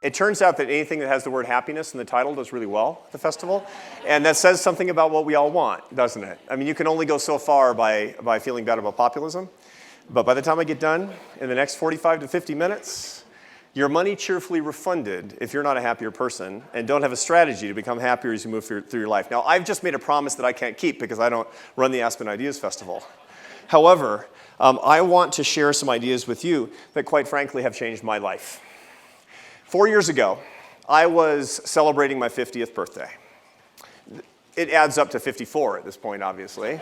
It turns out that anything that has the word happiness in the title does really well at the festival. And that says something about what we all want, doesn't it? I mean, you can only go so far by feeling bad about populism. But by the time I get done, in the next 45 to 50 minutes, your money cheerfully refunded if you're not a happier person and don't have a strategy to become happier as you move through your life. Now, I've just made a promise that I can't keep because I don't run the Aspen Ideas Festival. However, I want to share some ideas with you that, quite frankly, have changed my life. 4 years ago, I was celebrating my 50th birthday. It adds up to 54 at this point, obviously.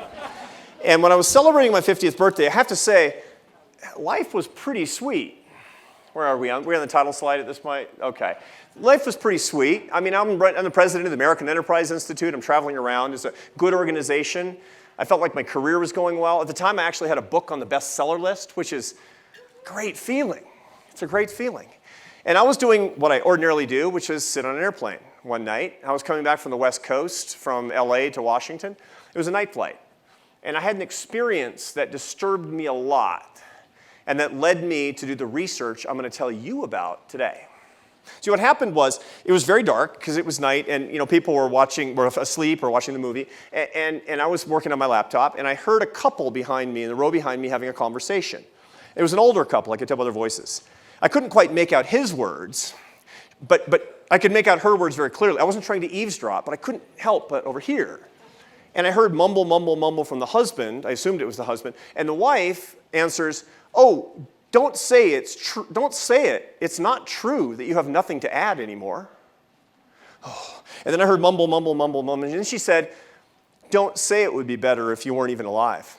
And when I was celebrating my 50th birthday, I have to say, life was pretty sweet. Where are we on? We're on the title slide at this point? Okay. Life was pretty sweet. I mean, I'm the president of the American Enterprise Institute. I'm traveling around. It's a good organization. I felt like my career was going well. At the time, I actually had a book on the bestseller list, which is a great feeling. It's a great feeling. And I was doing what I ordinarily do, which is sit on an airplane one night. I was coming back from the West Coast, from LA to Washington. It was a night flight. And I had an experience that disturbed me a lot and that led me to do the research I'm going to tell you about today. See, what happened was, it was very dark because it was night and people were asleep or watching the movie. And I was working on my laptop and I heard a couple behind me, in the row behind me, having a conversation. It was an older couple. I could tell by their voices. I couldn't quite make out his words, but I could make out her words very clearly. I wasn't trying to eavesdrop, but I couldn't help but overhear. And I heard mumble, mumble, mumble from the husband. I assumed it was the husband. And the wife answers, "Oh, don't say it's true. Don't say it. It's not true that you have nothing to add anymore." Oh. And then I heard mumble, mumble, mumble, mumble. And then she said, "Don't say it would be better if you weren't even alive."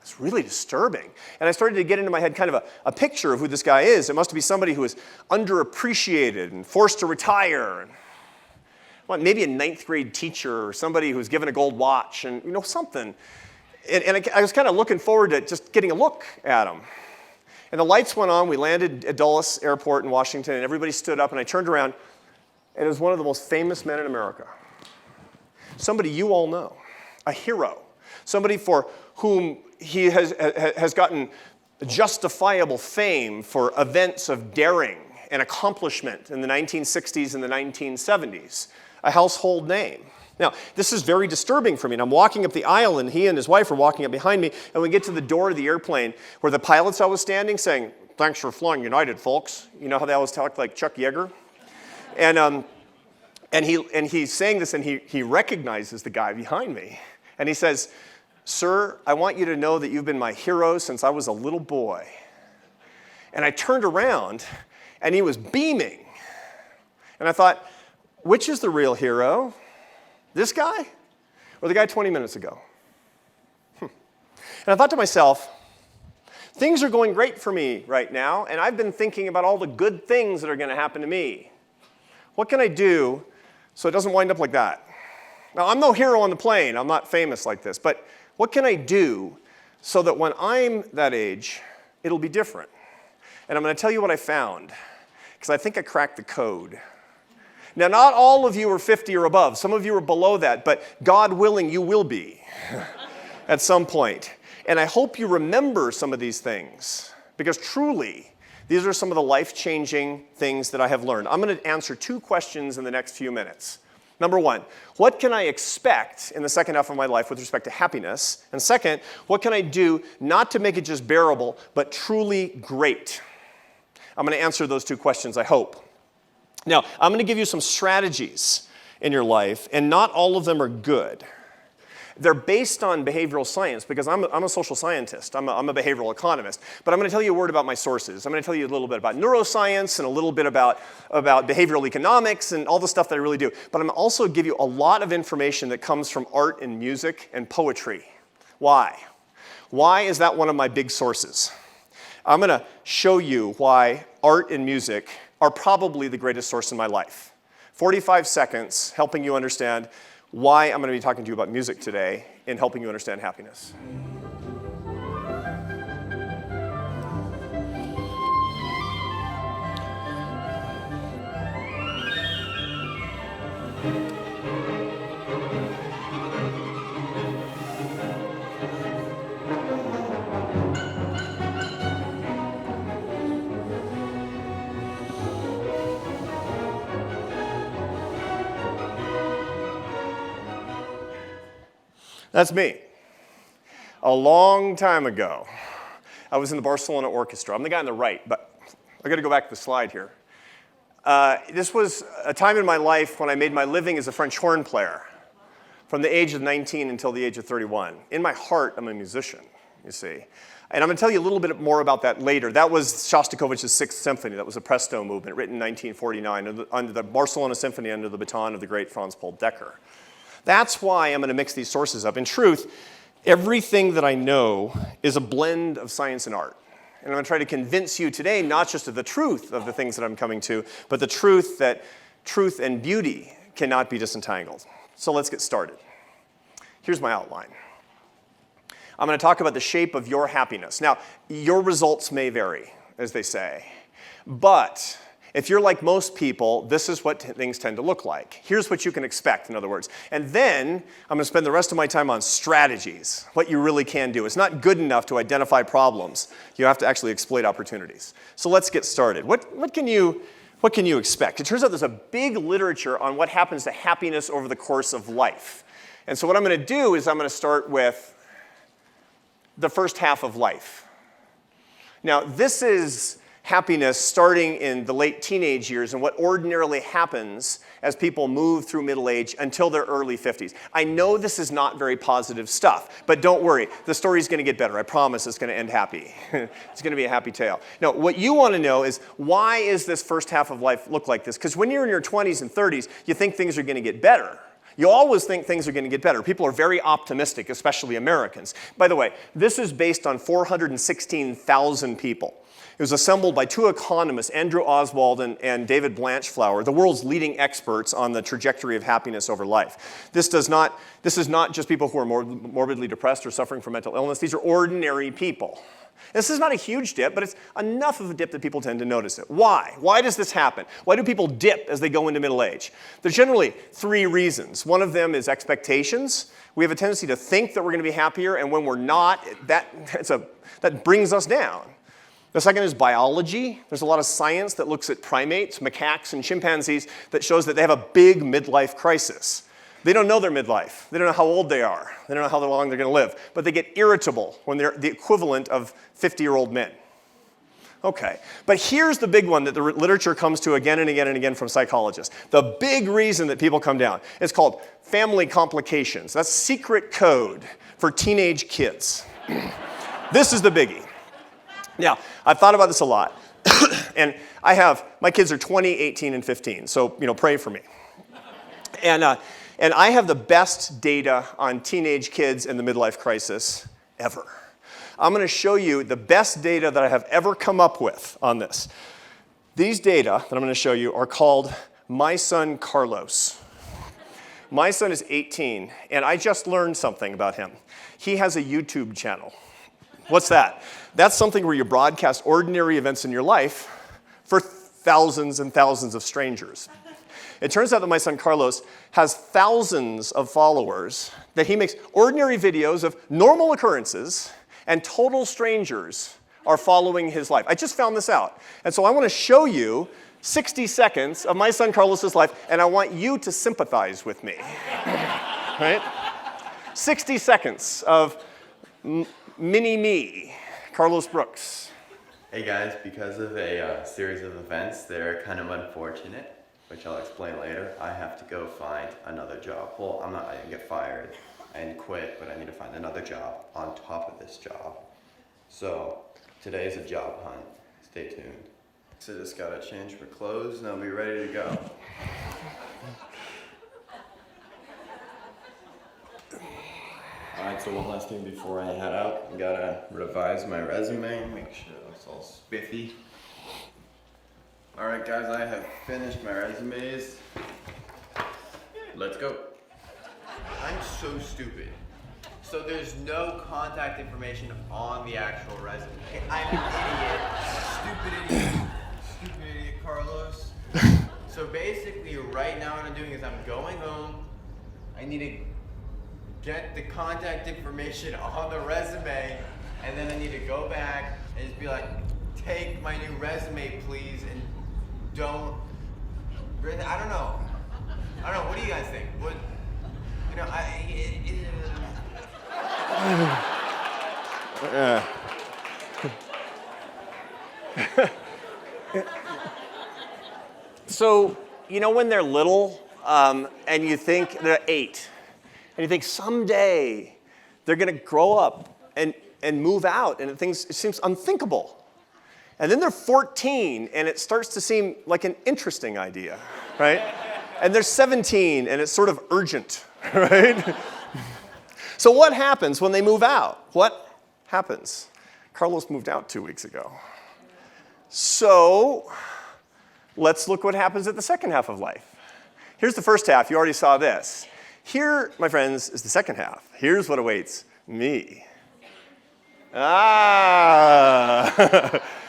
It's really disturbing. And I started to get into my head kind of a picture of who this guy is. It must be somebody who is underappreciated and forced to retire. Well, maybe a 9th grade teacher or somebody who's given a gold watch and something. And I was kind of looking forward to just getting a look at him. And the lights went on. We landed at Dulles Airport in Washington, and everybody stood up, and I turned around, and it was one of the most famous men in America. Somebody you all know, a hero, somebody for whom he has gotten justifiable fame for events of daring and accomplishment in the 1960s and the 1970s, a household name. Now, this is very disturbing for me. And I'm walking up the aisle, and he and his wife are walking up behind me, and we get to the door of the airplane where the pilots I was standing saying, "Thanks for flying United, folks." You know how they always talk like Chuck Yeager? And he's saying this, and he recognizes the guy behind me. And he says, "Sir, I want you to know that you've been my hero since I was a little boy." And I turned around, and he was beaming. And I thought, which is the real hero? This guy or the guy 20 minutes ago? And I thought to myself, things are going great for me right now, and I've been thinking about all the good things that are going to happen to me. What can I do so it doesn't wind up like that? Now, I'm no hero on the plane. I'm not famous like this. But what can I do so that when I'm that age, it'll be different? And I'm going to tell you what I found, because I think I cracked the code. Now, not all of you are 50 or above. Some of you are below that, but God willing, you will be at some point. And I hope you remember some of these things, because truly, these are some of the life-changing things that I have learned. I'm going to answer 2 questions in the next few minutes. Number 1, what can I expect in the second half of my life with respect to happiness? And second, what can I do not to make it just bearable, but truly great? I'm going to answer those 2 questions, I hope. Now, I'm going to give you some strategies in your life, and not all of them are good. They're based on behavioral science, because I'm a social scientist. I'm a behavioral economist. But I'm going to tell you a word about my sources. I'm going to tell you a little bit about neuroscience and a little bit about behavioral economics and all the stuff that I really do. But I'm also give you a lot of information that comes from art and music and poetry. Why? Why is that one of my big sources? I'm going to show you why art and music are probably the greatest source in my life. 45 seconds helping you understand why I'm going to be talking to you about music today and helping you understand happiness. That's me. A long time ago, I was in the Barcelona Orchestra. I'm the guy on the right, but I got to go back to the slide here. This was a time in my life when I made my living as a French horn player from the age of 19 until the age of 31. In my heart, I'm a musician, you see. And I'm going to tell you a little bit more about that later. That was Shostakovich's Sixth Symphony. That was a Presto movement written in 1949 under the Barcelona Symphony under the baton of the great Franz Paul Decker. That's why I'm going to mix these sources up. In truth, everything that I know is a blend of science and art. And I'm going to try to convince you today not just of the truth of the things that I'm coming to, but the truth that truth and beauty cannot be disentangled. So let's get started. Here's my outline. I'm going to talk about the shape of your happiness. Now, your results may vary, as they say. But if you're like most people, this is what things tend to look like. Here's what you can expect, in other words. And then I'm going to spend the rest of my time on strategies, what you really can do. It's not good enough to identify problems. You have to actually exploit opportunities. So let's get started. What can you expect? It turns out there's a big literature on what happens to happiness over the course of life. And so what I'm going to do is I'm going to start with the first half of life. Now, this is happiness starting in the late teenage years and what ordinarily happens as people move through middle age until their early 50s. I know this is not very positive stuff, but don't worry. The story's going to get better. I promise it's going to end happy. It's going to be a happy tale. Now, what you want to know is why is this first half of life look like this? Because when you're in your 20s and 30s, you think things are going to get better. You always think things are going to get better. People are very optimistic, especially Americans. By the way, this is based on 416,000 people. It was assembled by two economists, Andrew Oswald and David Blanchflower, the world's leading experts on the trajectory of happiness over life. This is not just people who are morbidly depressed or suffering from mental illness. These are ordinary people. This is not a huge dip, but it's enough of a dip that people tend to notice it. Why? Why does this happen? Why do people dip as they go into middle age? There's generally three reasons. One of them is expectations. We have a tendency to think that we're going to be happier, and when we're not, that brings us down. The second is biology. There's a lot of science that looks at primates, macaques, and chimpanzees that shows that they have a big midlife crisis. They don't know their midlife. They don't know how old they are. They don't know how long they're going to live. But they get irritable when they're the equivalent of 50-year-old men. Okay, but here's the big one that the literature comes to again and again and again from psychologists. The big reason that people come down is called family complications. That's secret code for teenage kids. This is the biggie. Now, I've thought about this a lot. And my kids are 20, 18, and 15. So, pray for me. And I have the best data on teenage kids and the midlife crisis ever. I'm going to show you the best data that I have ever come up with on this. These data that I'm going to show you are called My Son Carlos. My son is 18, and I just learned something about him. He has a YouTube channel. What's that? That's something where you broadcast ordinary events in your life for thousands and thousands of strangers. It turns out that my son Carlos has thousands of followers that he makes ordinary videos of normal occurrences, and total strangers are following his life. I just found this out. And so I want to show you 60 seconds of my son Carlos's life, and I want you to sympathize with me. Right? 60 seconds of mini-me, Carlos Brooks. Hey guys, because of a series of events that are kind of unfortunate, which I'll explain later, I have to go find another job. Well, I didn't get fired. I didn't quit, but I need to find another job on top of this job. So, today's a job hunt. Stay tuned. So just gotta change my clothes and I'll be ready to go. Alright, so one last thing before I head out. I gotta revise my resume, make sure it's all spiffy. Alright guys, I have finished my resumes. Let's go. I'm so stupid. So there's no contact information on the actual resume. I'm an idiot. Stupid idiot, Carlos. So basically right now what I'm doing is I'm going home. I need to get the contact information on the resume, and then I need to go back and just be like, take my new resume please, and I don't know, what do you guys think? So, you know when they're little, and you think they're 8, and you think someday they're going to grow up and move out, and it seems unthinkable. And then they're 14, and it starts to seem like an interesting idea, right? And they're 17, and it's sort of urgent, right? So what happens when they move out? What happens? Carlos moved out 2 weeks ago. So let's look what happens at the second half of life. Here's the first half. You already saw this. Here, my friends, is the second half. Here's what awaits me.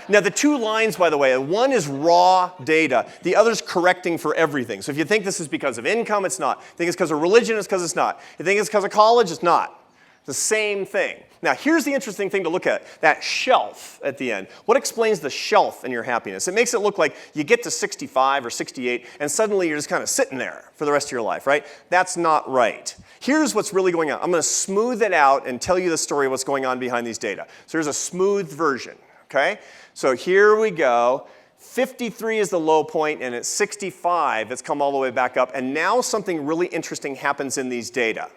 Now, the 2 lines, by the way, one is raw data. The other's correcting for everything. So if you think this is because of income, it's not. If you think it's because of religion, it's because it's not. If you think it's because of college, it's not. The same thing. Now, here's the interesting thing to look at, that shelf at the end. What explains the shelf in your happiness? It makes it look like you get to 65 or 68, and suddenly you're just kind of sitting there for the rest of your life, right? That's not right. Here's what's really going on. I'm going to smooth it out and tell you the story of what's going on behind these data. So here's a smooth version, okay? So here we go. 53 is the low point, and at 65, it's come all the way back up. And now something really interesting happens in these data.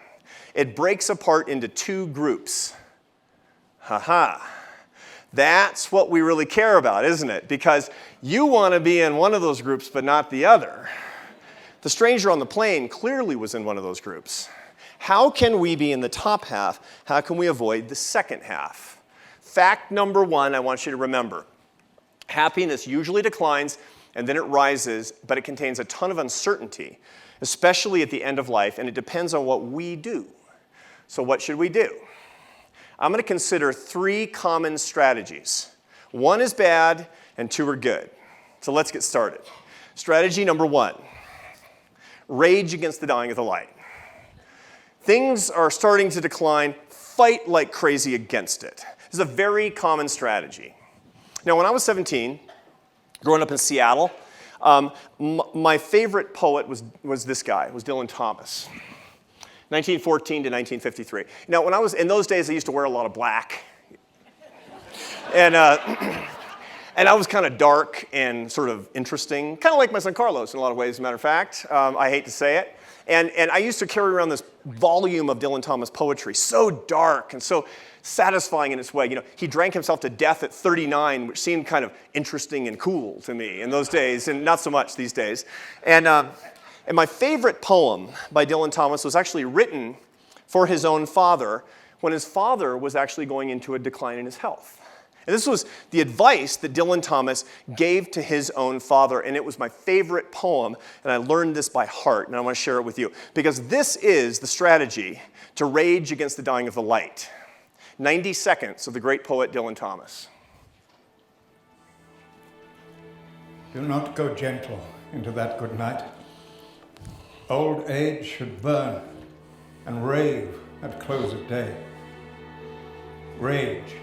It breaks apart into 2 groups. That's what we really care about, isn't it? Because you want to be in one of those groups, but not the other. The stranger on the plane clearly was in one of those groups. How can we be in the top half? How can we avoid the second half? Fact number 1, I want you to remember. Happiness usually declines, and then it rises, but it contains a ton of uncertainty, especially at the end of life, and it depends on what we do. So what should we do? I'm going to consider 3 common strategies. 1 is bad, and 2 are good. So let's get started. Strategy number 1, rage against the dying of the light. Things are starting to decline, fight like crazy against it. This is a very common strategy. Now, when I was 17, growing up in Seattle, my favorite poet was this guy, was Dylan Thomas. 1914 to 1953. Now, when I was in those days, I used to wear a lot of black. And I was kind of dark and sort of interesting, kind of like my son Carlos in a lot of ways, as a matter of fact. I hate to say it. And I used to carry around this volume of Dylan Thomas poetry, so dark and so satisfying in its way. You know, he drank himself to death at 39, which seemed kind of interesting and cool to me in those days, and not so much these days. And my favorite poem by Dylan Thomas was actually written for his own father when his father was actually going into a decline in his health. And this was the advice that Dylan Thomas gave to his own father, and it was my favorite poem, and I learned this by heart, and I want to share it with you, because this is the strategy to rage against the dying of the light. 90 seconds of the great poet Dylan Thomas. Do not go gentle into that good night. Old age should burn and rave at close of day. Rage,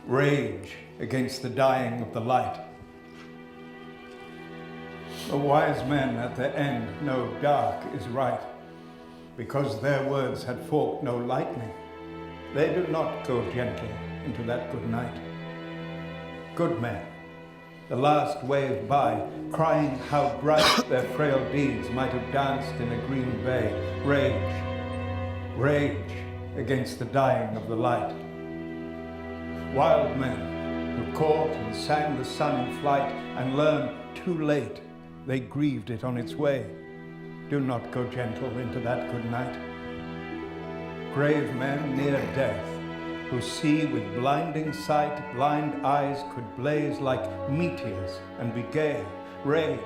rage against the dying of the light. The wise men at the end know dark is right, because their words had forked no lightning. They do not go gentle into that good night. Good men, the last wave by, crying how bright their frail deeds might have danced in a green bay. Rage, rage against the dying of the light. Wild men who caught and sang the sun in flight and learned too late they grieved it on its way. Do not go gentle into that good night. Grave men near death, who see with blinding sight, blind eyes could blaze like meteors and be gay. Rage,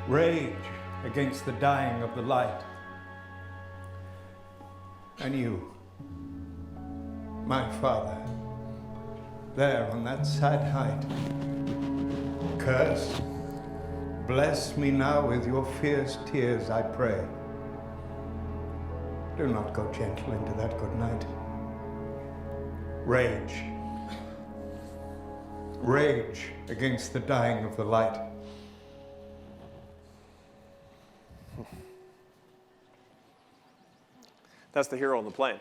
rage against the dying of the light. And you, my father, there on that sad height, curse, bless me now with your fierce tears, I pray. Do not go gentle into that good night. Rage, rage against the dying of the light. That's the hero on the plane.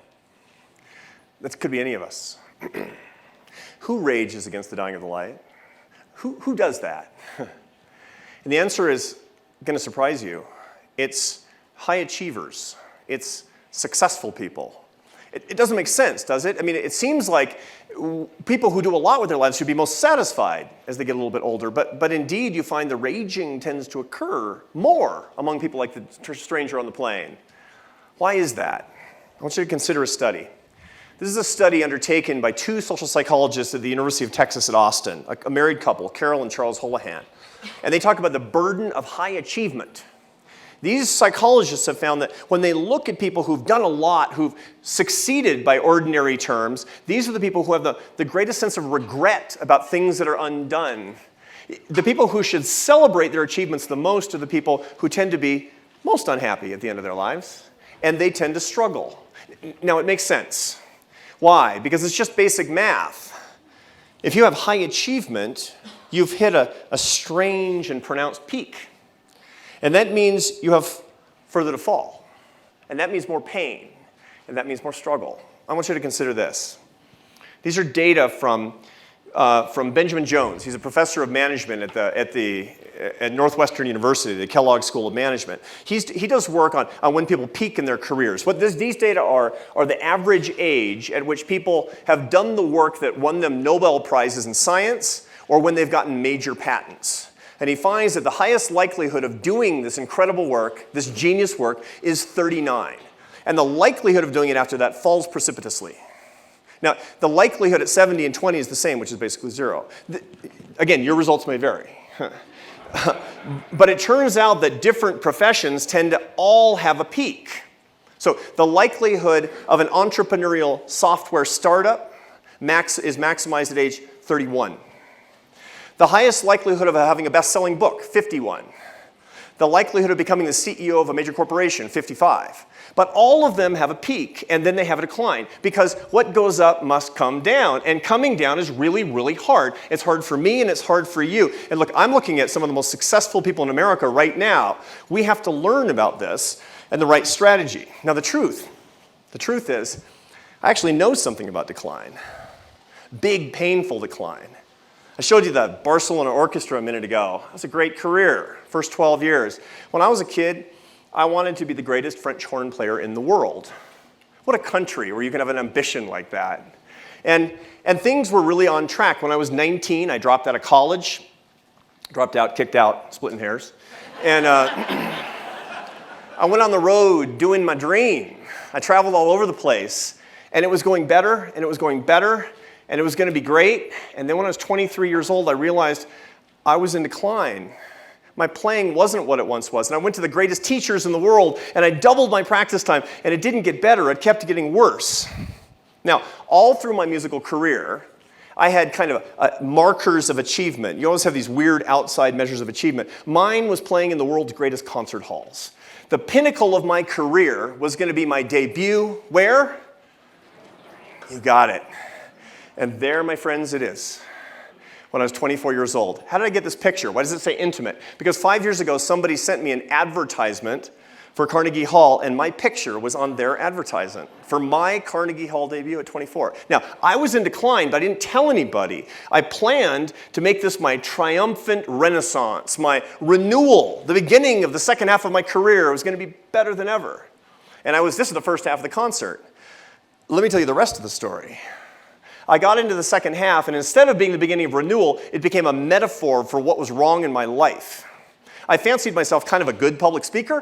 That could be any of us. Who rages against the dying of the light? Who does that? And the answer is going to surprise you. It's high achievers. It's successful people. It doesn't make sense, does it? I mean, it seems like people who do a lot with their lives should be most satisfied as they get a little bit older, but indeed you find the raging tends to occur more among people like the stranger on the plane. Why is that? I want you to consider a study. This is a study undertaken by two social psychologists at the University of Texas at Austin, a married couple, Carol and Charles Holohan. And they talk about the burden of high achievement. These psychologists have found that when they look at people who've done a lot, who've succeeded by ordinary terms, these are the people who have the greatest sense of regret about things that are undone. The people who should celebrate their achievements the most are the people who tend to be most unhappy at the end of their lives, and they tend to struggle. Now, it makes sense. Why? Because it's just basic math. If you have high achievement, you've hit a strange and pronounced peak. And that means you have further to fall. And that means more pain. And that means more struggle. I want you to consider this. These are data from Benjamin Jones. He's a professor of management at Northwestern University, the Kellogg School of Management. He does work on when people peak in their careers. What these data are the average age at which people have done the work that won them Nobel Prizes in science or when they've gotten major patents. And he finds that the highest likelihood of doing this incredible work, this genius work, is 39. And the likelihood of doing it after that falls precipitously. Now, the likelihood at 70 and 20 is the same, which is basically 0. Again, your results may vary. But it turns out that different professions tend to all have a peak. So the likelihood of an entrepreneurial software startup is maximized at age 31. The highest likelihood of having a best-selling book, 51. The likelihood of becoming the CEO of a major corporation, 55. But all of them have a peak, and then they have a decline, because what goes up must come down, and coming down is really, really hard. It's hard for me, and it's hard for you. And look, I'm looking at some of the most successful people in America right now. We have to learn about this and the right strategy. Now, the truth is, I actually know something about decline. Big, painful decline. I showed you the Barcelona Orchestra a minute ago. That's a great career, first 12 years. When I was a kid, I wanted to be the greatest French horn player in the world. What a country where you can have an ambition like that. And things were really on track. When I was 19, I dropped out of college. Dropped out, kicked out, splitting hairs. And I went on the road doing my dream. I traveled all over the place. And it was going better, and it was going better, and it was going to be great. And then when I was 23 years old, I realized I was in decline. My playing wasn't what it once was. And I went to the greatest teachers in the world, and I doubled my practice time, and it didn't get better. It kept getting worse. Now, all through my musical career, I had kind of markers of achievement. You always have these weird outside measures of achievement. Mine was playing in the world's greatest concert halls. The pinnacle of my career was going to be my debut. Where? You got it. And there, my friends, it is. When I was 24 years old. How did I get this picture? Why does it say intimate? Because 5 years ago, somebody sent me an advertisement for Carnegie Hall, and my picture was on their advertisement for my Carnegie Hall debut at 24. Now, I was in decline, but I didn't tell anybody. I planned to make this my triumphant renaissance, my renewal, the beginning of the second half of my career. It was going to be better than ever. And this is the first half of the concert. Let me tell you the rest of the story. I got into the second half, and instead of being the beginning of renewal, it became a metaphor for what was wrong in my life. I fancied myself kind of a good public speaker,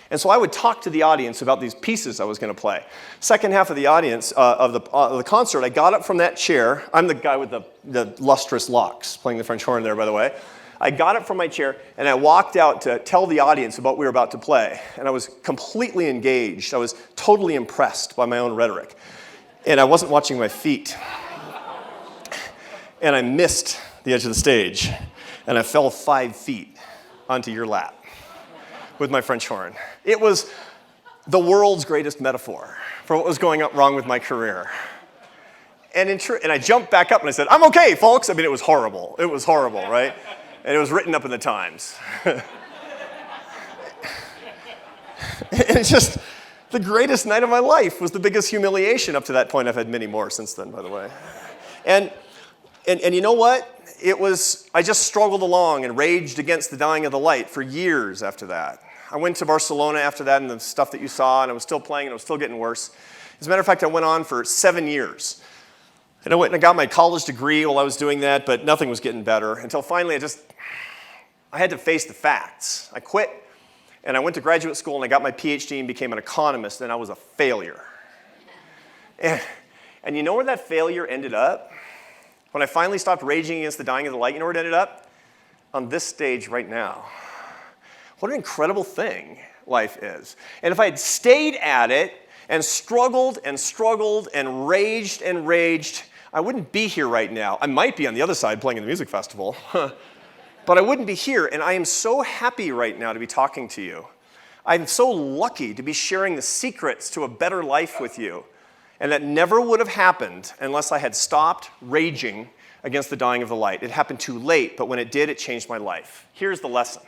and so I would talk to the audience about these pieces I was going to play. Second half of the audience, of the concert, I got up from that chair. I'm the guy with the lustrous locks, playing the French horn there, by the way. I got up from my chair, and I walked out to tell the audience about what we were about to play, and I was completely engaged. I was totally impressed by my own rhetoric, and I wasn't watching my feet. And I missed the edge of the stage, and I fell 5 feet onto your lap with my French horn. It was the world's greatest metaphor for what was going wrong with my career. And I jumped back up and I said, "I'm okay, folks." I mean, it was horrible. It was horrible, right? And it was written up in the Times. And it's just, The greatest night of my life was the biggest humiliation. Up to that point, I've had many more since then, by the way. And you know what? I just struggled along and raged against the dying of the light for years after that. I went to Barcelona after that and the stuff that you saw, and I was still playing and it was still getting worse. As a matter of fact, I went on for 7 years. And I went and I got my college degree while I was doing that, but nothing was getting better until finally I had to face the facts. I quit and I went to graduate school and I got my PhD and became an economist, and I was a failure. And you know where that failure ended up? When I finally stopped raging against the dying of the light, you know where it ended up? On this stage right now. What an incredible thing life is. And if I had stayed at it and struggled and struggled and raged, I wouldn't be here right now. I might be on the other side playing in the music festival, but I wouldn't be here. And I am so happy right now to be talking to you. I'm so lucky to be sharing the secrets to a better life with you. And that never would have happened unless I had stopped raging against the dying of the light. It happened too late, but when it did, it changed my life. Here's the lesson.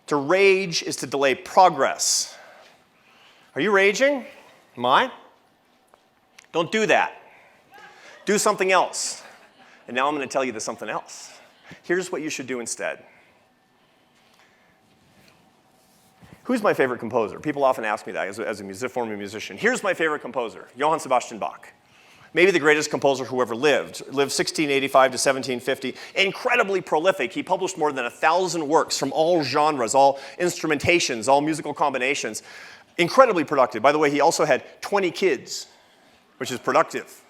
To rage is to delay progress. Are you raging? Am I? Don't do that. Do something else. And now I'm going to tell you there's something else. Here's what you should do instead. Who's my favorite composer? People often ask me that as a former musician. Here's my favorite composer, Johann Sebastian Bach. Maybe the greatest composer who ever lived. Lived 1685 to 1750. Incredibly prolific. He published more than 1,000 works from all genres, all instrumentations, all musical combinations. Incredibly productive. By the way, he also had 20 kids, which is productive.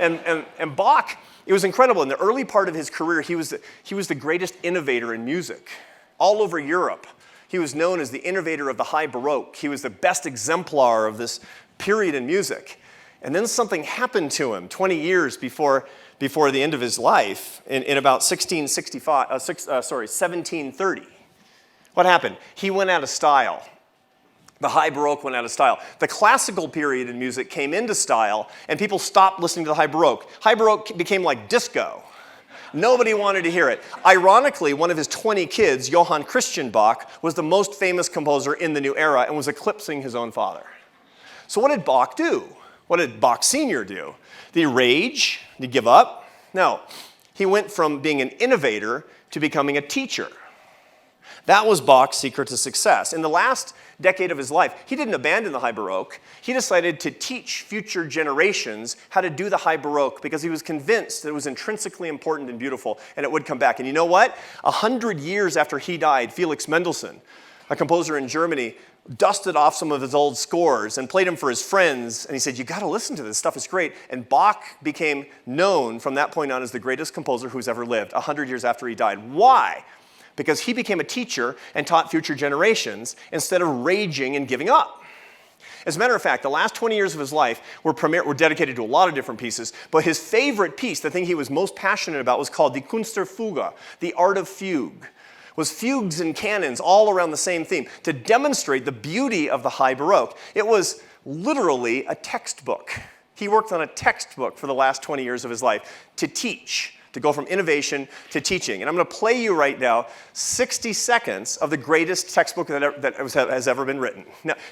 and Bach, it was incredible. In the early part of his career, he was the greatest innovator in music. All over Europe, he was known as the innovator of the high Baroque. He was the best exemplar of this period in music. And then something happened to him 20 years before the end of his life, in about 1730. What happened? He went out of style. The high Baroque went out of style. The classical period in music came into style, and people stopped listening to the high Baroque. High Baroque became like disco. Nobody wanted to hear it. Ironically, one of his 20 kids, Johann Christian Bach, was the most famous composer in the new era and was eclipsing his own father. So what did Bach do? What did Bach Sr. do? Did he rage? Did he give up? No. He went from being an innovator to becoming a teacher. That was Bach's secret to success. In the last decade of his life, he didn't abandon the high Baroque. He decided to teach future generations how to do the high Baroque because he was convinced that it was intrinsically important and beautiful and it would come back. And you know what? 100 years after he died, Felix Mendelssohn, a composer in Germany, dusted off some of his old scores and played them for his friends. And he said, you got to listen to this stuff. It's great. And Bach became known from that point on as the greatest composer who's ever lived 100 years after he died. Why? Because he became a teacher and taught future generations instead of raging and giving up. As a matter of fact, the last 20 years of his life were dedicated to a lot of different pieces, but his favorite piece, the thing he was most passionate about, was called the Kunst der Fuge, the art of fugue. It was fugues and canons all around the same theme to demonstrate the beauty of the high Baroque. It was literally a textbook. He worked on a textbook for the last 20 years of his life to teach, to go from innovation to teaching. And I'm going to play you right now 60 seconds of the greatest textbook that has ever been written.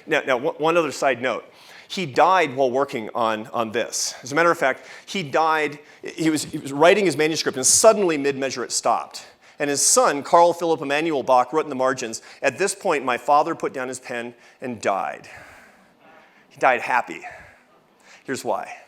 Now, one other side note. He died while working on this. As a matter of fact, he was writing his manuscript, and suddenly, mid-measure, it stopped. And his son, Carl Philipp Emanuel Bach, wrote in the margins, "At this point, my father put down his pen and died." He died happy. Here's why.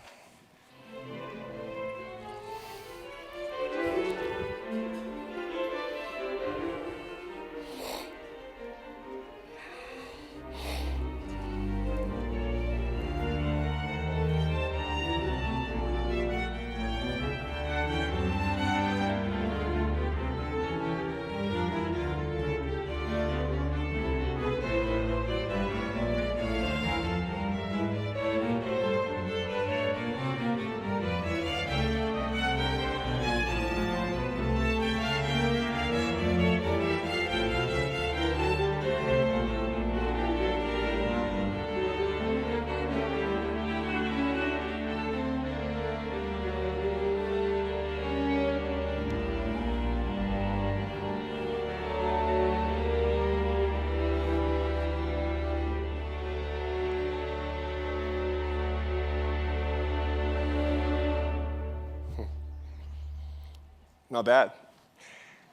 Not bad.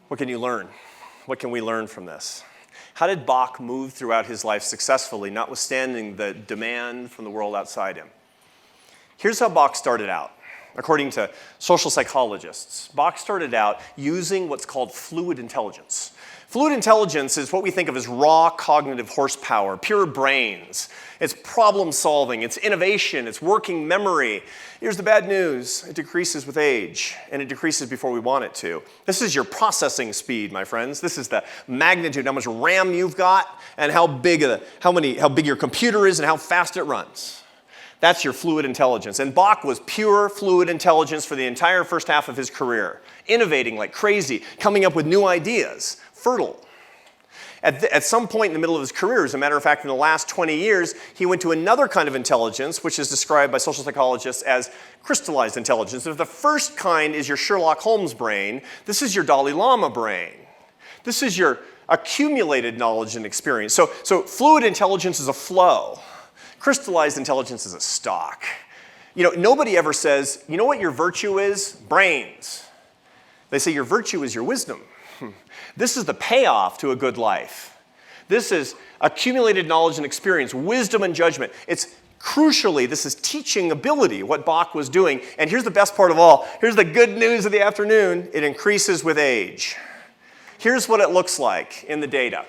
What can you learn? What can we learn from this? How did Bach move throughout his life successfully, notwithstanding the demand from the world outside him? Here's how Bach started out. According to social psychologists, Bach started out using what's called fluid intelligence. Fluid intelligence is what we think of as raw cognitive horsepower, pure brains. It's problem solving, it's innovation, it's working memory. Here's the bad news. It decreases with age, and it decreases before we want it to. This is your processing speed, my friends. This is the magnitude, how much RAM you've got, and how big your computer is and how fast it runs. That's your fluid intelligence. And Bach was pure fluid intelligence for the entire first half of his career, innovating like crazy, coming up with new ideas, fertile. At some point in the middle of his career, as a matter of fact, in the last 20 years, he went to another kind of intelligence, which is described by social psychologists as crystallized intelligence. If the first kind is your Sherlock Holmes brain, this is your Dalai Lama brain. This is your accumulated knowledge and experience. So fluid intelligence is a flow. Crystallized intelligence is a stock. Nobody ever says, you know what your virtue is? Brains. They say your virtue is your wisdom. This is the payoff to a good life. This is accumulated knowledge and experience, wisdom and judgment. Crucially, this is teaching ability, what Bach was doing. And here's the best part of all. Here's the good news of the afternoon. It increases with age. Here's what it looks like in the data.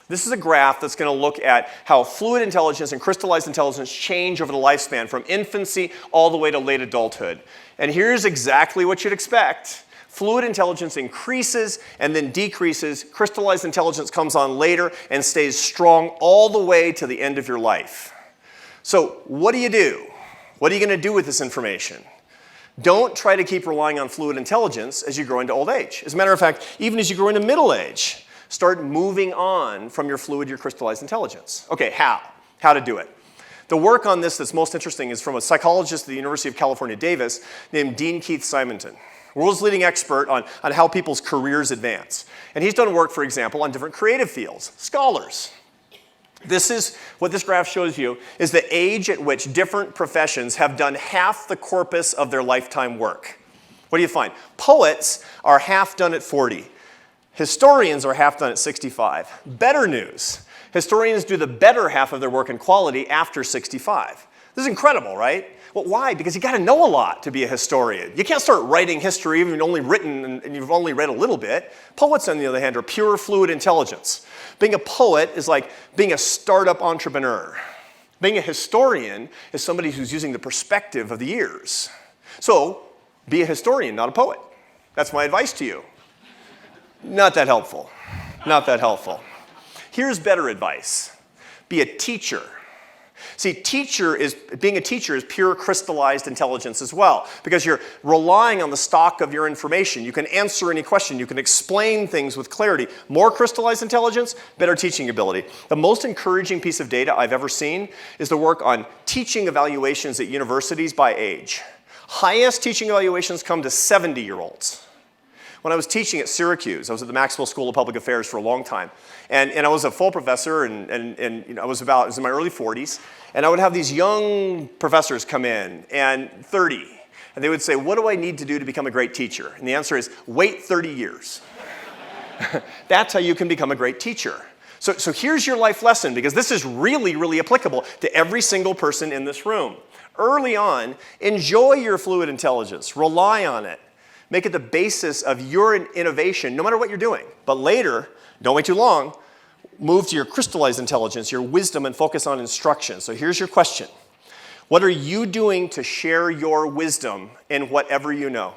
This is a graph that's going to look at how fluid intelligence and crystallized intelligence change over the lifespan from infancy all the way to late adulthood. And here's exactly what you'd expect. Fluid intelligence increases and then decreases. Crystallized intelligence comes on later and stays strong all the way to the end of your life. So what do you do? What are you going to do with this information? Don't try to keep relying on fluid intelligence as you grow into old age. As a matter of fact, even as you grow into middle age, start moving on from your fluid, your crystallized intelligence. Okay, how? How to do it. The work on this that's most interesting is from a psychologist at the University of California, Davis, named Dean Keith Simonton, world's leading expert on how people's careers advance. And he's done work, for example, on different creative fields, scholars. This is what this graph shows you, is the age at which different professions have done half the corpus of their lifetime work. What do you find? Poets are half done at 40. Historians are half done at 65. Better news. Historians do the better half of their work in quality after 65. This is incredible, right? Well, why? Because you got to know a lot to be a historian. You can't start writing history even and you've only read a little bit. Poets, on the other hand, are pure fluid intelligence. Being a poet is like being a startup entrepreneur. Being a historian is somebody who's using the perspective of the years. So, be a historian, not a poet. That's my advice to you. Not that helpful. Not that helpful. Here's better advice. Be a teacher. See, being a teacher is pure crystallized intelligence as well, because you're relying on the stock of your information. You can answer any question. You can explain things with clarity. More crystallized intelligence, better teaching ability. The most encouraging piece of data I've ever seen is the work on teaching evaluations at universities by age. Highest teaching evaluations come to 70-year-olds. When I was teaching at Syracuse, I was at the Maxwell School of Public Affairs for a long time. And I was a full professor, and I was in my early 40s. And I would have these young professors come in, and 30. And they would say, what do I need to do to become a great teacher? And the answer is, wait 30 years. That's how you can become a great teacher. So here's your life lesson, because this is really, really applicable to every single person in this room. Early on, enjoy your fluid intelligence. Rely on it. Make it the basis of your innovation, no matter what you're doing. But later, don't wait too long, move to your crystallized intelligence, your wisdom, and focus on instruction. So here's your question. What are you doing to share your wisdom in whatever you know?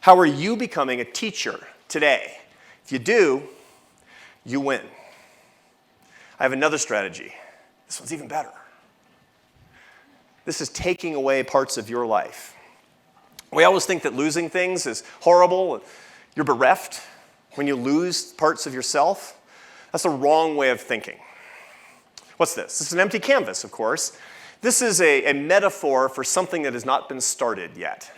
How are you becoming a teacher today? If you do, you win. I have another strategy. This one's even better. This is taking away parts of your life. We always think that losing things is horrible. You're bereft when you lose parts of yourself. That's the wrong way of thinking. What's this? This is an empty canvas, of course. This is a metaphor for something that has not been started yet.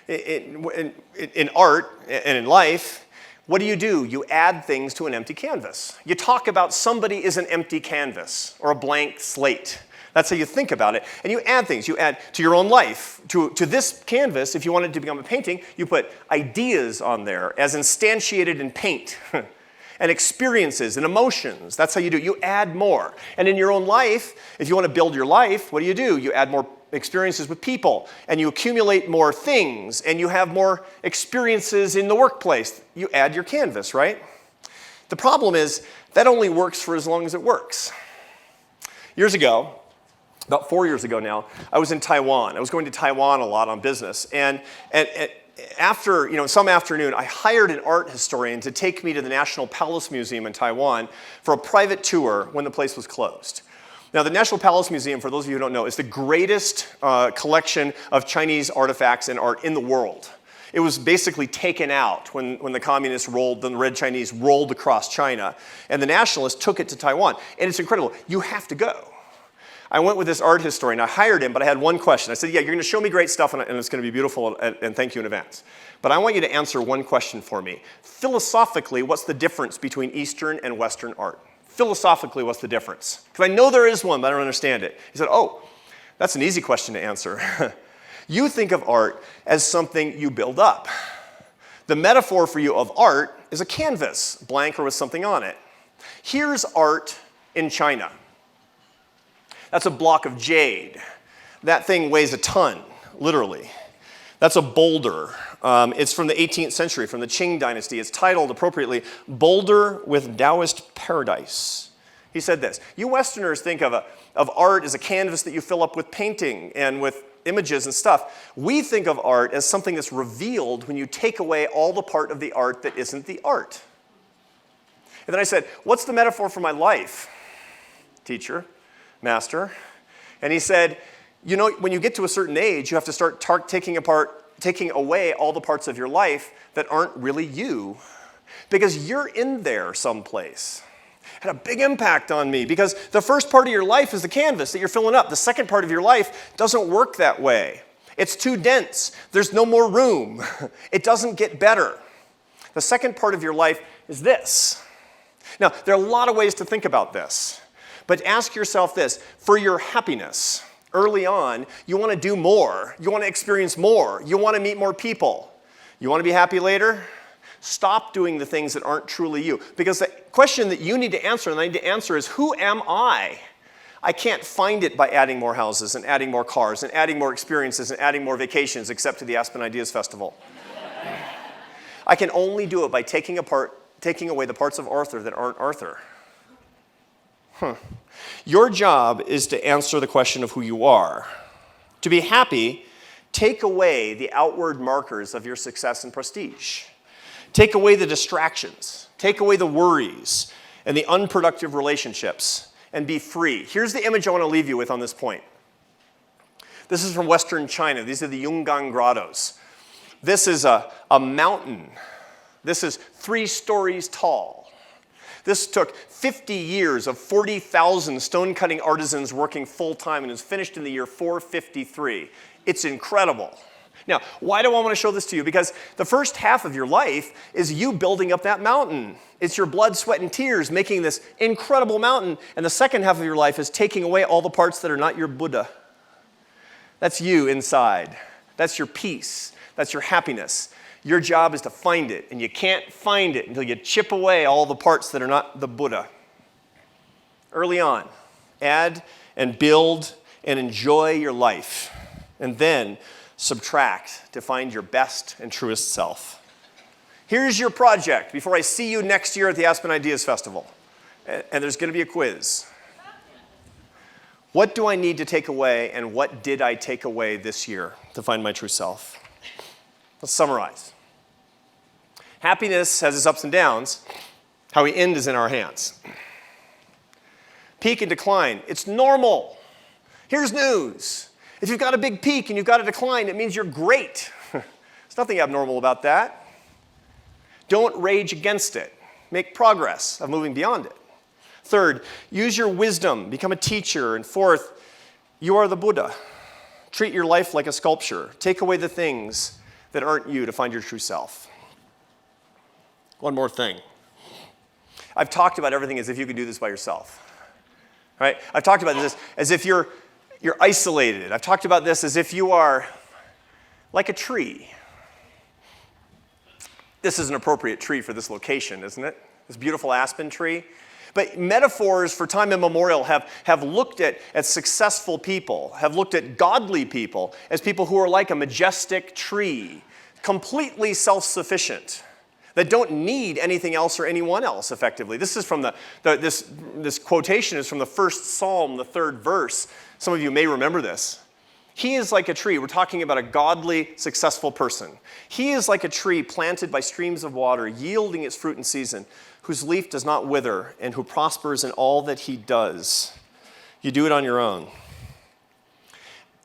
In art and in life, what do? You add things to an empty canvas. You talk about somebody is an empty canvas or a blank slate. That's how you think about it. And you add things. You add to your own life. To this canvas, if you want it to become a painting, you put ideas on there as instantiated in paint. And experiences and emotions. That's how you do it. You add more. And in your own life, if you want to build your life, what do? You add more experiences with people. And you accumulate more things. And you have more experiences in the workplace. You add your canvas, right? The problem is that only works for as long as it works. Years ago, about 4 years ago now, I was in Taiwan. I was going to Taiwan a lot on business. And after, some afternoon, I hired an art historian to take me to the National Palace Museum in Taiwan for a private tour when the place was closed. Now, the National Palace Museum, for those of you who don't know, is the greatest collection of Chinese artifacts and art in the world. It was basically taken out when the communists the Red Chinese rolled across China. And the nationalists took it to Taiwan. And it's incredible. You have to go. I went with this art historian. I hired him, but I had one question. I said, yeah, you're going to show me great stuff, and it's going to be beautiful, and thank you in advance. But I want you to answer one question for me. Philosophically, what's the difference between Eastern and Western art? Philosophically, what's the difference? Because I know there is one, but I don't understand it. He said, oh, that's an easy question to answer. You think of art as something you build up. The metaphor for you of art is a canvas, blank or with something on it. Here's art in China. That's a block of jade. That thing weighs a ton, literally. That's a boulder. It's from the 18th century, from the Qing dynasty. It's titled appropriately, Boulder with Taoist Paradise. He said this, you Westerners think of art as a canvas that you fill up with painting and with images and stuff. We think of art as something that's revealed when you take away all the part of the art that isn't the art. And then I said, what's the metaphor for my life, teacher? Master. And he said, when you get to a certain age, you have to start taking away all the parts of your life that aren't really you. Because you're in there someplace. It had a big impact on me because the first part of your life is the canvas that you're filling up. The second part of your life doesn't work that way. It's too dense. There's no more room. It doesn't get better. The second part of your life is this. Now, there are a lot of ways to think about this. But ask yourself this, for your happiness, early on, you want to do more. You want to experience more. You want to meet more people. You want to be happy later? Stop doing the things that aren't truly you. Because the question that you need to answer and I need to answer is, who am I? I can't find it by adding more houses and adding more cars and adding more experiences and adding more vacations, except to the Aspen Ideas Festival. I can only do it by taking away the parts of Arthur that aren't Arthur. Your job is to answer the question of who you are. To be happy, take away the outward markers of your success and prestige. Take away the distractions. Take away the worries and the unproductive relationships and be free. Here's the image I want to leave you with on this point. This is from Western China. These are the Yungan Grottos. This is a mountain. This is 3 stories tall. This took 50 years of 40,000 stone-cutting artisans working full-time and is finished in the year 453. It's incredible. Now, why do I want to show this to you? Because the first half of your life is you building up that mountain. It's your blood, sweat, and tears making this incredible mountain. And the second half of your life is taking away all the parts that are not your Buddha. That's you inside. That's your peace. That's your happiness. Your job is to find it, and you can't find it until you chip away all the parts that are not the Buddha. Early on, add and build and enjoy your life, and then subtract to find your best and truest self. Here's your project before I see you next year at the Aspen Ideas Festival, and there's going to be a quiz. What do I need to take away, and what did I take away this year to find my true self? Let's summarize. Happiness has its ups and downs. How we end is in our hands. Peak and decline, it's normal. Here's news. If you've got a big peak and you've got a decline, it means you're great. There's nothing abnormal about that. Don't rage against it. Make progress of moving beyond it. Third, use your wisdom, become a teacher. And fourth, you are the Buddha. Treat your life like a sculpture. Take away the things that aren't you to find your true self. One more thing. I've talked about everything as if you could do this by yourself. Right? I've talked about this as if you're You're isolated. I've talked about this as if you are like a tree. This is an appropriate tree for this location, isn't it? This beautiful aspen tree. But metaphors for time immemorial have looked at successful people, have looked at godly people as people who are like a majestic tree, completely self-sufficient, that don't need anything else or anyone else, effectively. This is from this quotation is from the first Psalm, the 3rd verse. Some of you may remember this. He is like a tree. We're talking about a godly, successful person. He is like a tree planted by streams of water, yielding its fruit in season, whose leaf does not wither, and who prospers in all that he does. You do it on your own.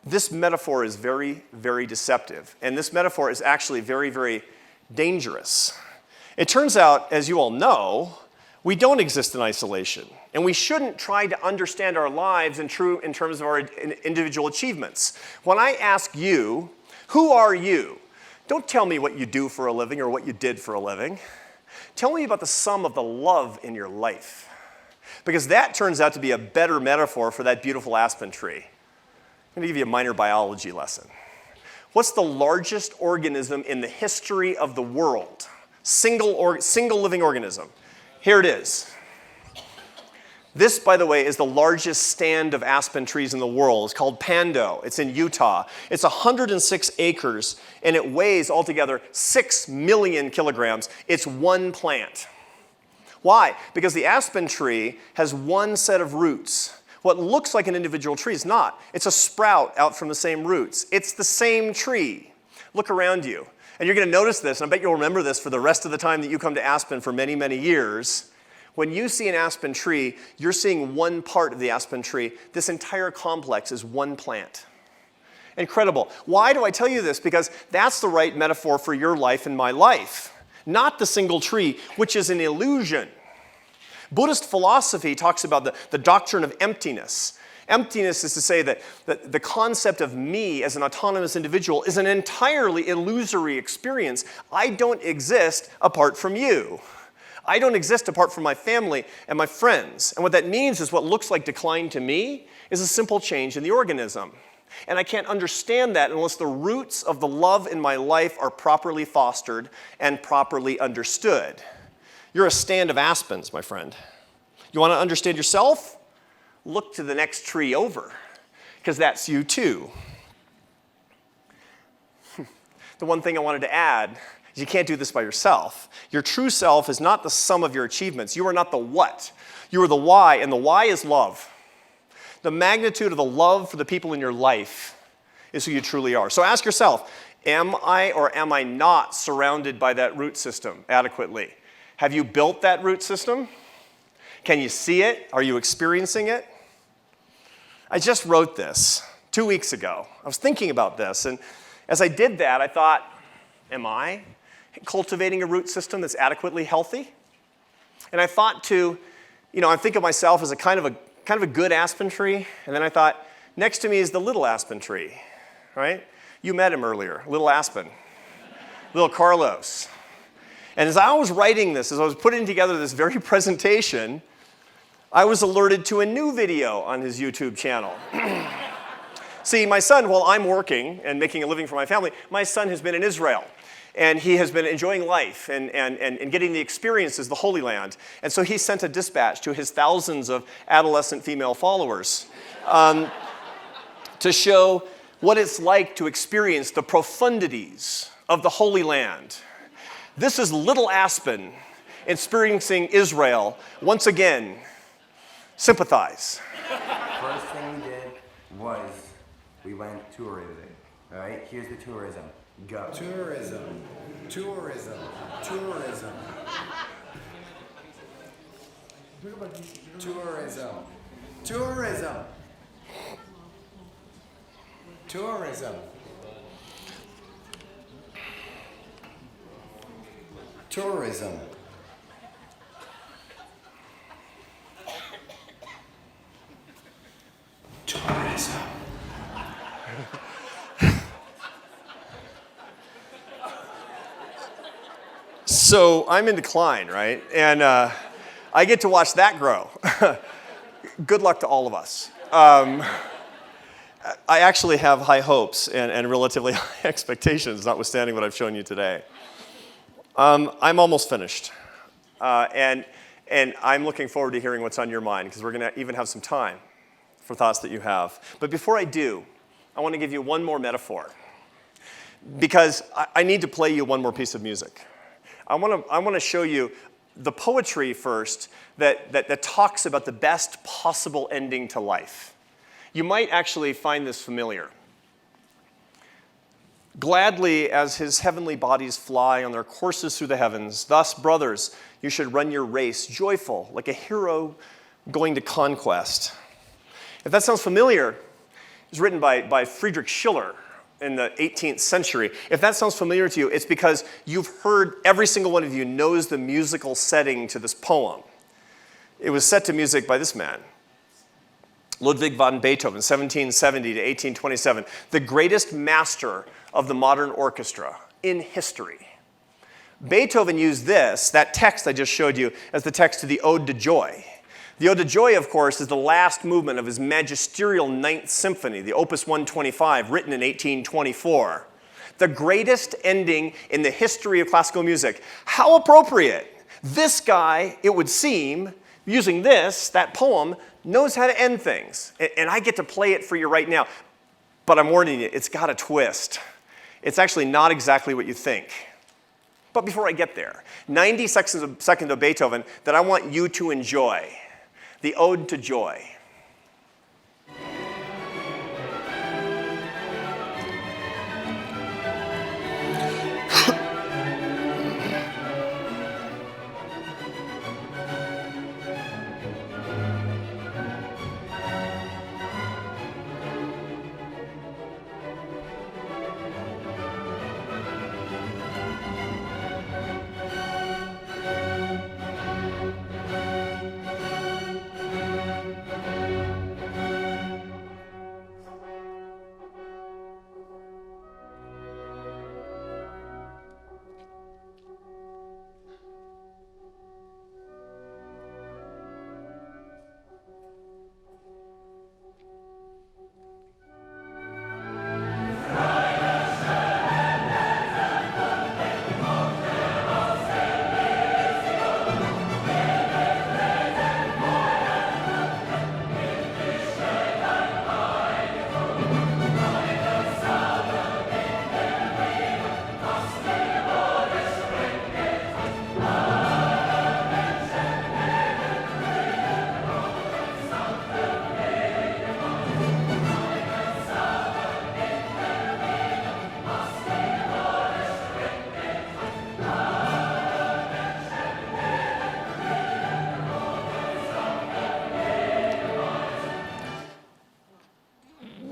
This metaphor is very, very deceptive. And this metaphor is actually very, very dangerous. It turns out, as you all know, we don't exist in isolation. And we shouldn't try to understand our lives in terms of our individual achievements. When I ask you, who are you? Don't tell me what you do for a living or what you did for a living. Tell me about the sum of the love in your life. Because that turns out to be a better metaphor for that beautiful aspen tree. I'm going to give you a minor biology lesson. What's the largest organism in the history of the world? Single living organism. Here it is. This, by the way, is the largest stand of aspen trees in the world. It's called Pando. It's in Utah. It's 106 acres, and it weighs altogether 6 million kilograms. It's one plant. Why? Because the aspen tree has one set of roots. What looks like an individual tree is not. It's a sprout out from the same roots. It's the same tree. Look around you. And you're going to notice this, and I bet you'll remember this for the rest of the time that you come to Aspen for many, many years. When you see an aspen tree, you're seeing one part of the aspen tree. This entire complex is one plant. Incredible. Why do I tell you this? Because that's the right metaphor for your life and my life, not the single tree, which is an illusion. Buddhist philosophy talks about the doctrine of emptiness. Emptiness is to say that the concept of me as an autonomous individual is an entirely illusory experience. I don't exist apart from you. I don't exist apart from my family and my friends. And what that means is what looks like decline to me is a simple change in the organism. And I can't understand that unless the roots of the love in my life are properly fostered and properly understood. You're a stand of aspens, my friend. You want to understand yourself? Look to the next tree over, because that's you too. The one thing I wanted to add is you can't do this by yourself. Your true self is not the sum of your achievements. You are not the what. You are the why, and the why is love. The magnitude of the love for the people in your life is who you truly are. So ask yourself, am I or am I not surrounded by that root system adequately? Have you built that root system? Can you see it? Are you experiencing it? I just wrote this 2 weeks ago. I was thinking about this, and as I did that, I thought, am I cultivating a root system that's adequately healthy? And I thought I think of myself as a kind of a good aspen tree, and then I thought, next to me is the little aspen tree, right? You met him earlier, little Aspen, little Carlos. And as I was writing this, as I was putting together this very presentation, I was alerted to a new video on his YouTube channel. See, my son, while I'm working and making a living for my family, my son has been in Israel. And he has been enjoying life and getting the experiences, the Holy Land. And so he sent a dispatch to his thousands of adolescent female followers to show what it's like to experience the profundities of the Holy Land. This is little Aspen experiencing Israel. Once again, sympathize. First thing we did was we went tourism. All right, here's the tourism. Go. Tourism. Tourism. Tourism. Tourism. Tourism. Tourism. Tourism. Tourism. So I'm in decline, right? And I get to watch that grow. Good luck to all of us. I actually have high hopes and relatively high expectations, notwithstanding what I've shown you today. I'm almost finished. And I'm looking forward to hearing what's on your mind, because we're going to even have some time for thoughts that you have. But before I do, I want to give you one more metaphor, because I need to play you one more piece of music. I want to show you the poetry first that talks about the best possible ending to life. You might actually find this familiar. Gladly as his heavenly bodies fly on their courses through the heavens, thus, brothers, you should run your race, joyful, like a hero going to conquest. If that sounds familiar, it was written by Friedrich Schiller in the 18th century. If that sounds familiar to you, it's because you've heard, every single one of you knows the musical setting to this poem. It was set to music by this man, Ludwig van Beethoven, 1770 to 1827, the greatest master of the modern orchestra in history. Beethoven used that text I just showed you, as the text to the Ode to Joy. The Ode to Joy, of course, is the last movement of his magisterial Ninth Symphony, the Opus 125, written in 1824. The greatest ending in the history of classical music. How appropriate. This guy, it would seem, using that poem, knows how to end things. And I get to play it for you right now. But I'm warning you, it's got a twist. It's actually not exactly what you think. But before I get there, 90 seconds of Beethoven that I want you to enjoy. The Ode to Joy.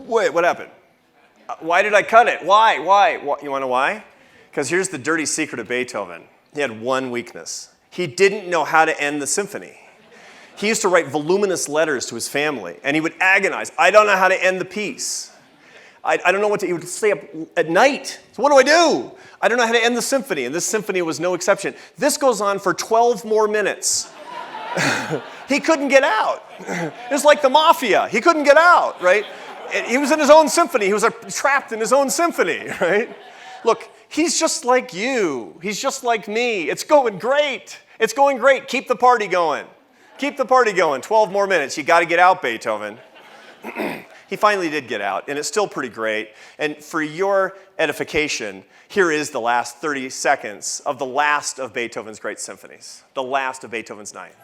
Wait, what happened? Why did I cut it? Why? You want to know why? Because here's the dirty secret of Beethoven. He had one weakness. He didn't know how to end the symphony. He used to write voluminous letters to his family, and he would agonize. I don't know how to end the piece. I don't know what to, he would stay up at night. So what do? I don't know how to end the symphony, and this symphony was no exception. This goes on for 12 more minutes. He couldn't get out. It was like the mafia. He couldn't get out, right? He was in his own symphony. He was trapped in his own symphony, right? Look, he's just like you. He's just like me. It's going great. It's going great. Keep the party going. Keep the party going. 12 more minutes. You got to get out, Beethoven. He finally did get out, and it's still pretty great. And for your edification, here is the last 30 seconds of the last of Beethoven's great symphonies, the last of Beethoven's Ninth.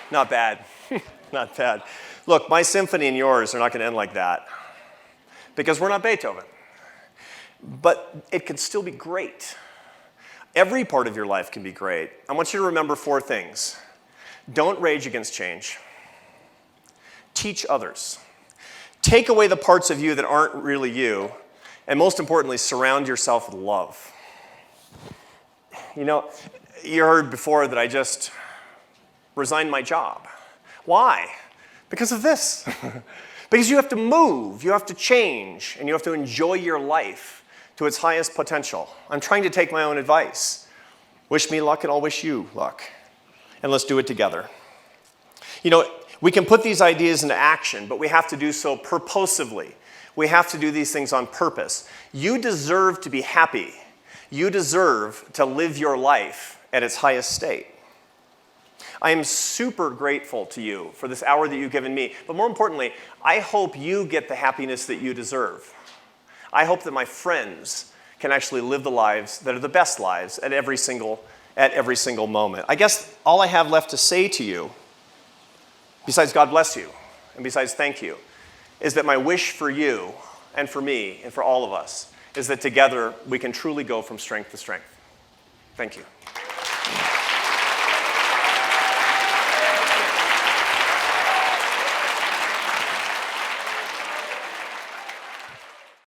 Not bad. Not bad. Look, my symphony and yours are not going to end like that, because we're not Beethoven. but it can still be great. Every part of your life can be great. I want you to remember 4 things. Don't rage against change. Teach others. Take away the parts of you that aren't really you, and most importantly, surround yourself with love. You know, you heard before that I just resigned my job. Why? Because of this. Because you have to move, you have to change, and you have to enjoy your life to its highest potential. I'm trying to take my own advice. Wish me luck and I'll wish you luck. And let's do it together. You know, we can put these ideas into action, but we have to do so purposively. We have to do these things on purpose. You deserve to be happy. You deserve to live your life at its highest state. I am super grateful to you for this hour that you've given me, but more importantly, I hope you get the happiness that you deserve. I hope that my friends can actually live the lives that are the best lives at every single moment. I guess all I have left to say to you, besides God bless you, and besides thank you, is that my wish for you and for me and for all of us is that together we can truly go from strength to strength. Thank you.